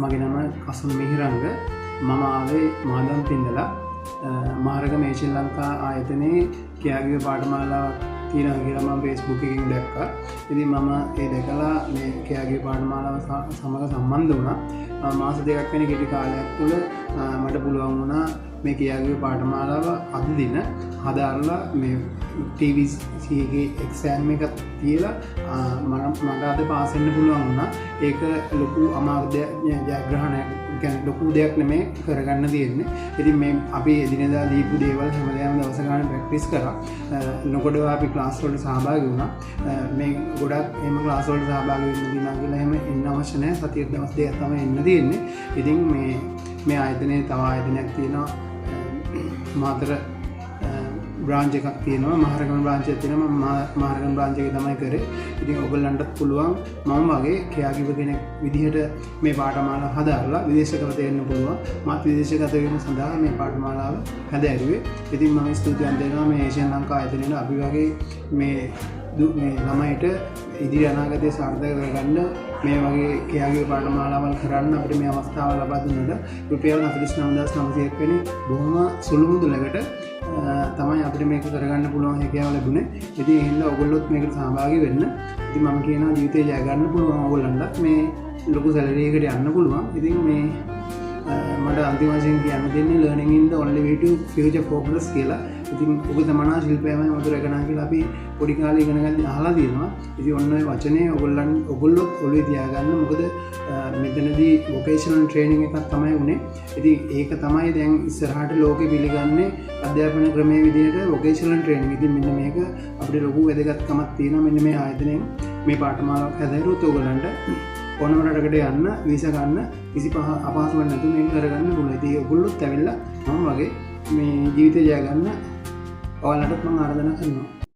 මගේ නම කසුන් මිහිරංග. මම ආවේ මාදම්පින් ඉඳලා. මහරගම ශ්‍රී ලංකා ආයතනයේ කියාගිය පාඨමාලාවක් තියෙනවා කියලා මම Facebook එකකින් දැක්කා. ඉතින් මම ඒ දැකලා මේ කියාගිය පාඨමාලාව සමග සම්බන්ධ වුණා. මාස දෙකක් වෙන කෙටි කාලයක් තුළ මට පුළුවන් වුණා මේ කියාගිය පාඨමාලාව අද දින හදාරලා මේ TVC එකේ එක්සෑම් එකක් තියලා මට අද පාස් වෙන්න පුළුවන් වුණා. ඒක ලොකු අමාරු ජයග්‍රහණයක්. කියන්නේ ලොකු දෙයක් නෙමෙයි කරගන්න තියෙන්නේ. ඉතින් මේ අපි එදිනෙදා දීපු දේවල් හැමදාම දවස ගන්න ප්‍රැක්ටිස් කරා. නොකොඩව අපි ක්ලාස් වලට සහභාගී වුණා. මේ ගොඩක් එහෙම ක්ලාස් වලට සහභාගී වෙන්න දිනා කියලා එහෙම එන්න අවශ්‍ය නැහැ. සතියේ දවස් දෙකක් තමයි එන්න තියෙන්නේ. ඉතින් මේ ආයතනයේ තව ආයතනයක් තියෙනවා. මාතර බ්‍රාන්ච් එකක් තියෙනවා. මහරගම බ්‍රාන්ච් එකක් තියෙනවා. මම මහරගම බ්‍රාන්ච් එකේ තමයි කරේ. ඉතින් ඔයගොල්ලන්ටත් පුළුවන් මම වගේ කියාගිව කෙනෙක් විදිහට මේ පාඨමාලාව හදාරලා විදේශගත වෙන්න පුළුවන්. මාත් විදේශගත වීම සඳහා මේ පාඨමාලාව හදාරුවේ. ඉතින් මම ස්තුතිවන්ත වෙනවා මේ ශ්‍රී ලංකා ආයතනයේ අපි වගේ මේ ළමයිට ඉදිරි අනාගතය සාර්ථක කරගන්න මේ වගේ කියාගිව පාඨමාලාවල් කරන්න අපිට මේ අවස්ථාව ලබා දුන්නට රුපියල් 49900ක් වෙන බොහොම සුළු මුදලකට තමයි අපිට මේක කරගන්න පුළුවන් හැකියාව ලැබුණේ. ඉතින් ඒ හින්දා ඔයගොල්ලොත් මේකට සහභාගී වෙන්න. ඉතින් මම කියනවා ජීවිතේ ජය ගන්න පුළුවන් ඔයගොල්ලන්ට මේ ලොකු සැලරි එකකට යන්න පුළුවන්. ඉතින් මේ මට අන්තිම වශයෙන් කියන්න දෙන්නේ learning in the only way to future progress කියලා. ඉතින් ඔබ තමනා ශිල්පයමයි මధుර එකනා කියලා අපි පොඩි කාලේ ඉගෙන ගන්න අහලා තියෙනවා. ඉතින් ඔන්න ඔය වචනේ ඔයගොල්ලොත් ඔළුවේ තියාගන්න. මොකද මෙතනදී vocational training එකක් තමයි උනේ. ඉතින් ඒක තමයි දැන් ඉස්සරහට ලෝකෙ පිළිගන්නේ අධ්‍යාපන ක්‍රමයේ විදිහට vocational training. ඉතින් මෙන්න මේක අපිට ලොකු වැදගත්කමක් තියෙනවා. මෙන්න මේ ආයතනයෙන් මේ පාඨමාලාවක් හැදෑරුවොත් ඔයගොල්ලන්ට ඕනම රටකට යන්න වීසා ගන්න කිසි අපහසුවක් නැතුව මේක කරගන්න පුළුවන්. ඉතින් ඔයගොල්ලොත් ඇවිල්ලා මම වගේ මේ ජීවිතය ජය ගන්න ඔයාලටත් මම ආරාධනා කරනවා.